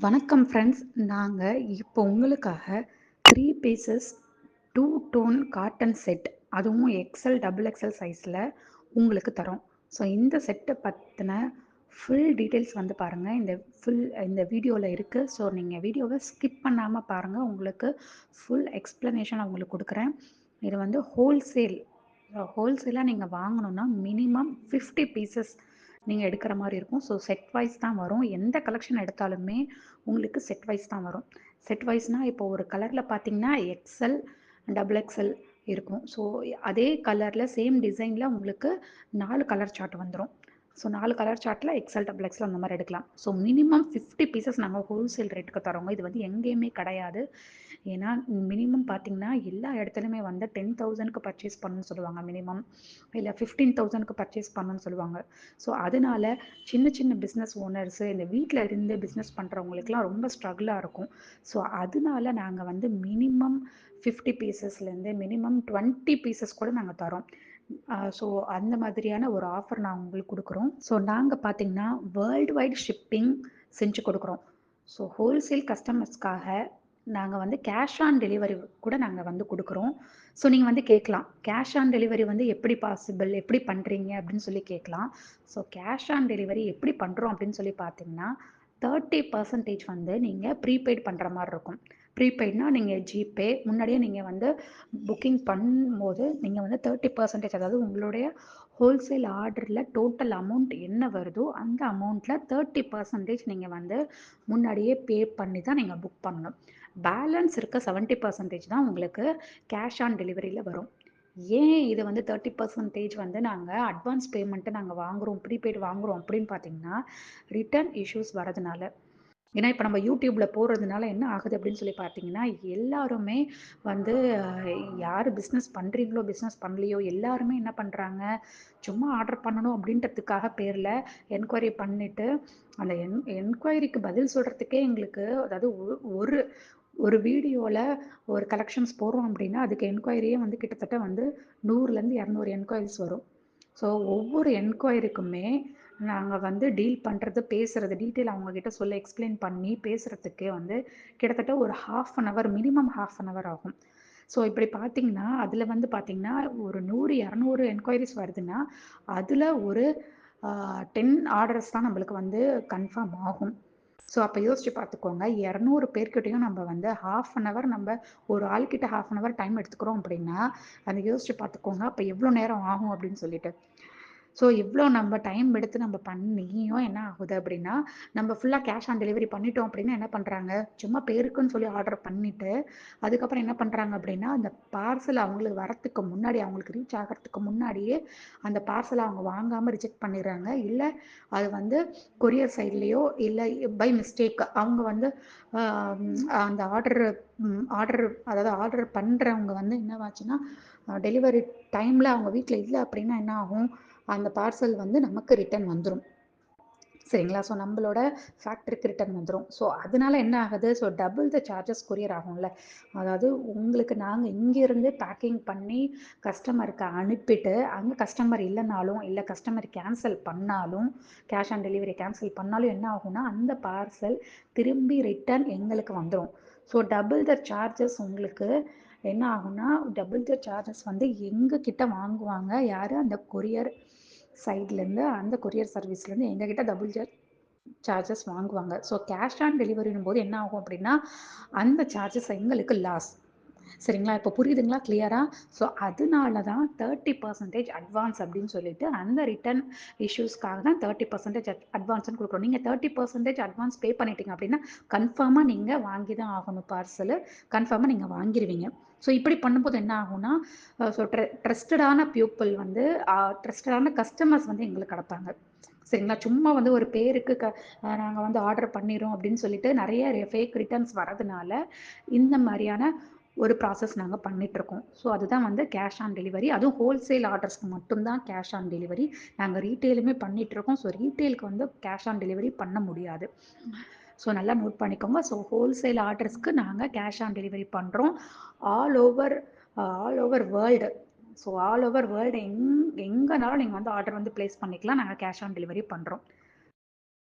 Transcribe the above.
வணக்கம் ஃப்ரெண்ட்ஸ். நாங்க இப்போ உங்களுக்காக 3 பீசஸ் 2 டோன் காட்டன் செட், அதுவும் எக்ஸ்எல், டபுள் எக்ஸ்எல் சைஸில உங்களுக்கு தரோம். ஸோ இந்த செட்ட பத்தின ஃபுல் டீட்டெயில்ஸ் வந்து பாருங்க. இந்த வீடியோல இருக்கு. ஸோ நீங்க வீடியோவ ஸ்கிப் பண்ணாம பாருங்க. உங்களுக்கு ஃபுல் எக்ஸ்ப்ளனேஷன் உங்களுக்கு குடுக்குறேன். இது வந்து ஹோல்சேலா நீங்க வாங்கணும்னா மினிமம் 50 பீசஸ் நீங்க எடுக்கிற மாரி இருக்கும். ஸோ செட் வைஸ் தான் வரும். எந்த கலெக்ஷன் எடுத்தாலுமே உங்களுக்கு செட் வைஸ் தான் வரும். செட் வைஸ்னா இப்போ ஒரு கலர்ல பார்த்தீங்கன்னா எக்ஸ்எல், டபுள் எக்ஸ்எல் இருக்கும். ஸோ அதே கலர்ல சேம் டிசைன்ல உங்களுக்கு 4 கலர் சார்ட் வந்துரும். ஸோ 4 கலர் சார்ட்ல எக்ஸ்எல், டபுள் எக்ஸ்எல் அந்த மாரி எடுக்கலாம். ஸோ மினிமம் 50 பீசஸ் நாங்க ஹோல்சேல் ரேட்டுக்கு தரோங்க. இது வந்து எங்கேயுமே கிடையாது. ஏன்னா மினிமம் பார்த்தீங்கன்னா எல்லா இடத்துலையுமே வந்து 10,000க்கு பர்ச்சேஸ் பண்ணணும்னு சொல்லுவாங்க மினிமம். இல்லை 15,000க்கு பர்ச்சேஸ் பண்ணணும்னு சொல்லுவாங்க. ஸோ அதனால சின்ன சின்ன பிஸ்னஸ் ஓனர்ஸு இந்த வீட்டில் இருந்து பிஸ்னஸ் பண்ணுறவங்களுக்குலாம் ரொம்ப ஸ்ட்ரகிளாக இருக்கும். ஸோ அதனால நாங்கள் வந்து மினிமம் 50 பீசஸ்லேருந்து மினிமம் 20 பீசஸ் கூட நாங்கள் தரோம். ஸோ அந்த மாதிரியான ஒரு ஆஃபர் நான் உங்களுக்கு கொடுக்குறோம். ஸோ நாங்கள் பார்த்தீங்கன்னா வேர்ல்டு வைட் ஷிப்பிங் செஞ்சு கொடுக்குறோம். ஸோ ஹோல்சேல் கஸ்டமர்ஸ்க்காக நாங்கள் வந்து கேஷ் ஆன் டெலிவரி கூட நாங்கள் வந்து கொடுக்குறோம். ஸோ நீங்கள் வந்து கேட்கலாம், கேஷ் ஆன் டெலிவரி வந்து எப்படி பாசிபிள், எப்படி பண்ணுறீங்க அப்படின்னு சொல்லி கேட்கலாம். ஸோ கேஷ் ஆன் டெலிவரி எப்படி பண்ணுறோம் அப்படின்னு சொல்லி பார்த்தீங்கன்னா 30% வந்து நீங்கள் ப்ரீபெய்ட் பண்ணுற மாதிரி இருக்கும். ப்ரீபெய்ட்னா நீங்கள் ஜிபே முன்னாடியே நீங்கள் வந்து புக்கிங் பண்ணும்போது நீங்கள் வந்து 30%, அதாவது உங்களுடைய ஹோல்சேல் ஆர்டரில் டோட்டல் அமௌண்ட் என்ன வருதோ அந்த அமௌண்ட்டில் 30% நீங்கள் வந்து முன்னாடியே பே பண்ணி தான் நீங்கள் புக் பண்ணணும். பேலன்ஸ் இருக்க 70% தான் உங்களுக்கு கேஷ் ஆன் டெலிவரியில் வரும். ஏன் இது வந்து 30% வந்து நாங்கள் அட்வான்ஸ் பேமெண்ட்டு நாங்கள் வாங்குகிறோம், ப்ரீபெய்டு வாங்குகிறோம் அப்படின்னு பார்த்தீங்கன்னா ரிட்டர்ன் இஷ்யூஸ் வரதுனால. ஏன்னா இப்போ நம்ம யூடியூப்ல போடுறதுனால என்ன ஆகுது அப்படின்னு சொல்லி பார்த்தீங்கன்னா எல்லாருமே வந்து யார் பிஸ்னஸ் பண்ணுறீங்களோ பிஸ்னஸ் பண்ணலையோ எல்லாருமே என்ன பண்ணுறாங்க, சும்மா ஆர்டர் பண்ணணும் அப்படின்றதுக்காக பேரில் என்கொயரி பண்ணிவிட்டு அந்த என்கொயரிக்கு பதில் சொல்கிறதுக்கே எங்களுக்கு, அதாவது ஒரு ஒரு வீடியோவில் ஒரு கலெக்ஷன்ஸ் போடுறோம் அப்படின்னா அதுக்கு என்கொயரியே வந்து கிட்டத்தட்ட வந்து 100லேருந்து 200 என்கொயரிஸ் வரும். ஸோ ஒவ்வொரு என்கொயரிக்குமே நாங்கள் வந்து டீல் பண்ணுறது, பேசுகிறது, டீட்டெயில் அவங்கக்கிட்ட சொல்ல எக்ஸ்பிளைன் பண்ணி பேசுகிறதுக்கே வந்து கிட்டத்தட்ட ஒரு மினிமம் ஹாஃப் அன் ஹவர் ஆகும். ஸோ இப்படி பார்த்தீங்கன்னா அதில் வந்து பார்த்தீங்கன்னா ஒரு 100, 200 என்கொயரிஸ் வருதுன்னா அதில் ஒரு 10 ஆர்டர்ஸ் தான் நம்மளுக்கு வந்து கன்ஃபார்ம் ஆகும். ஸோ அப்போ யோசிச்சு பார்த்துக்கோங்க, 200 பேர்கிட்டையும் நம்ம வந்து ஹாஃப் அன் ஹவர் நம்ம ஒரு ஆள்கிட்ட ஹாஃப் அன் ஹவர் டைம் எடுத்துக்கிறோம் அப்படின்னா அதை யோசிச்சு பார்த்துக்கோங்க அப்போ எவ்வளோ நேரம் ஆகும் அப்படின்னு சொல்லிட்டு. ஸோ இவ்வளோ நம்ம டைம் எடுத்து நம்ம பண்ணியும் என்ன ஆகுது அப்படின்னா நம்ம ஃபுல்லாக கேஷ் ஆன் டெலிவரி பண்ணிட்டோம் அப்படின்னா என்ன பண்ணுறாங்க, சும்மா பேருக்குன்னு சொல்லி ஆர்டர் பண்ணிவிட்டு அதுக்கப்புறம் என்ன பண்ணுறாங்க அப்படின்னா அந்த பார்சல் அவங்களுக்கு வரத்துக்கு முன்னாடி, அவங்களுக்கு ரீச் ஆகிறதுக்கு முன்னாடியே அந்த பார்சலை அவங்க வாங்காமல் ரிஜெக்ட் பண்ணிடுறாங்க. இல்லை அது வந்து கொரியர் சைட்லேயோ இல்லை பை மிஸ்டேக் அவங்க வந்து அந்த அதாவது ஆர்டர் பண்ணுறவங்க வந்து என்னவாச்சுன்னா டெலிவரி டைமில் அவங்க வீட்டில் இல்லை அப்படின்னா என்ன ஆகும், அந்த பார்சல் வந்து நமக்கு ரிட்டர்ன் வந்துடும். சரிங்களா? ஸோ நம்மளோட ஃபேக்ட்ரிக்கு ரிட்டர்ன் வந்துடும். ஸோ அதனால என்ன ஆகுது, so double the charges courier ஆகும்ல. அதாவது உங்களுக்கு நாங்கள் இங்கேருந்து பேக்கிங் பண்ணி கஸ்டமருக்கு அனுப்பிட்டு அங்கே கஸ்டமர் இல்லைனாலும், இல்லை கஸ்டமர் கேன்சல் பண்ணாலும், கேஷ் ஆன் டெலிவரி கேன்சல் பண்ணாலும் என்ன ஆகும்னா அந்த பார்சல் திரும்பி ரிட்டர்ன் எங்களுக்கு வந்துடும். ஸோ டபுள் த சார்ஜஸ் உங்களுக்கு என்ன ஆகும்னா, டபுள் த சார்ஜஸ் வந்து எங்ககிட்ட வாங்குவாங்க யார், அந்த கொரியர் சைட்லேருந்து, அந்த கொரியர் சர்வீஸ்லேருந்து எங்ககிட்ட டபுள் சார்ஜஸ் வாங்குவாங்க. ஸோ கேஷ் ஆன் டெலிவரினும் போது என்ன ஆகும் அப்படின்னா அந்த சார்ஜஸ் எங்களுக்கு லாஸ். சரிங்களா? இப்போ புரியுதுங்களா கிளியரா? ஸோ அதனால தான் 30% அட்வான்ஸ் அப்படின்னு சொல்லிட்டு அந்த ரிட்டர்ன் இஷ்யூஸ்க்காக தான் 30% அட்வான்ஸ்னு கொடுக்குறோம். நீங்கள் 30% அட்வான்ஸ் பே பண்ணிட்டீங்க அப்படின்னா கன்ஃபார்மாக நீங்கள் வாங்கி தான் ஆகணும். பார்சலு கன்ஃபார்மாக நீங்கள் வாங்கிடுவீங்க. ஸோ இப்படி பண்ணும்போது என்ன ஆகும்னா ஸோ ட்ரஸ்டடான பீப்புள் வந்து ட்ரஸ்டடான கஸ்டமர்ஸ் வந்து எங்களுக்கு கிடப்பாங்க. சரிங்களா? சும்மா வந்து ஒரு பேருக்கு நாங்கள் வந்து ஆர்டர் பண்ணிடுறோம் அப்படின்னு சொல்லிட்டு நிறைய ஃபேக் ரிட்டர்ன்ஸ் வரதுனால இந்த மாதிரியான ஒரு ப்ராசஸ் நாங்கள் பண்ணிகிட்ருக்கோம். ஸோ அதுதான் வந்து கேஷ் ஆன் டெலிவரி. அதுவும் ஹோல்சேல் ஆர்டர்ஸ்க்கு மட்டும்தான் கேஷ் ஆன் டெலிவரி. நாங்கள் ரீட்டெயிலுமே பண்ணிகிட்ருக்கோம். ஸோ ரீட்டெயிலுக்கு வந்து கேஷ் ஆன் டெலிவரி பண்ண முடியாது. ஸோ நல்லா நோட் பண்ணிக்கோங்க. ஸோ ஹோல்சேல் ஆர்டர்ஸ்க்கு நாங்கள் கேஷ் ஆன் டெலிவரி பண்ணுறோம். All over all over world. So all over world எங்கேனாலும் நீங்கள் வந்து ஆர்டர் வந்து ப்ளேஸ் பண்ணிக்கலாம். நாங்கள் கேஷ் ஆன் டெலிவரி பண்ணுறோம்.